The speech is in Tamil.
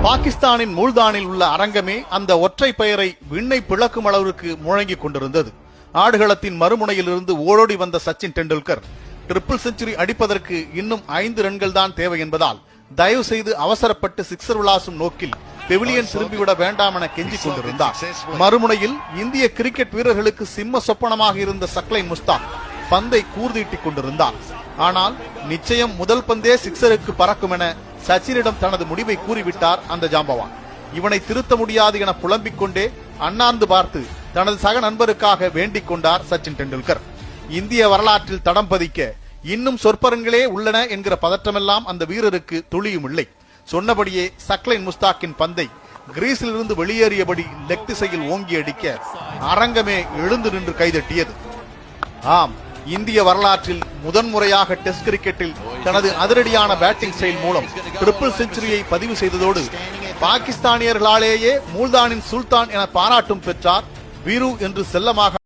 பாகிஸ்தானின் மூல்தானில் உள்ள அரங்கமே அந்த ஒற்றை பெயரை விண்ணை பிளக்கும் அளவிற்கு முழங்கிக் கொண்டிருந்தது. ஆடுகளத்தின் மறுமுனையிலிருந்து ஓடோடி வந்த சச்சின் டெண்டுல்கர் ட்ரிபிள் செஞ்சுரி அடிப்பதற்கு இன்னும் 5 ரன்கள் தான் தேவை என்பதால் தயவு செய்து அவசரப்பட்டு சிக்ஸர் விளாசும் நோக்கில் பெவிலியன் திரும்பிவிட வேண்டாம் என கெஞ்சிக் கொண்டிருந்தார். மறுமுனையில் இந்திய கிரிக்கெட் வீரர்களுக்கு சிம்ம சொப்பனமாக இருந்த சக்லைன் முஸ்தாக் பந்தை கூர்தீட்டிக் கொண்டிருந்தார். ஆனால் நிச்சயம் முதல் பந்தே சிக்ஸருக்கு பறக்கும் என சச்சினிடம் தனது முடிவை கூறிவிட்டார் அந்த ஜாம்பவான். இவனை திருத்த முடியாது என புலம்பிக் கொண்டே அண்ணாந்து பார்த்து தனது சக நண்பருக்காக வேண்டிக் கொண்டார் சச்சின் டெண்டுல்கர். இந்திய வரலாற்றில் தடம் பதிக்க இன்னும் சொற்பரங்களே உள்ளன என்கிற பதற்றமெல்லாம் அந்த வீரருக்கு துளியும் இல்லை. சொன்னபடியே சக்லைன் முஸ்தாக்கின் பந்தை கிரீஸில் இருந்து வெளியேறியபடி லெக் திசையில் ஓங்கி அடிக்க அரங்கமே எழுந்து நின்று கைதட்டியது. ஆம், இந்திய வரலாற்றில் முதன்முறையாக டெஸ்ட் கிரிக்கெட்டில் தனது அதிரடியான பேட்டிங் ஸ்டைல் மூலம் ட்ரிபிள் செஞ்சுரியை பதிவு செய்ததோடு பாகிஸ்தானியர்களாலேயே மூல்தானின் சுல்தான் என பாராட்டும் பெற்றார் வீரு என்று செல்லமாக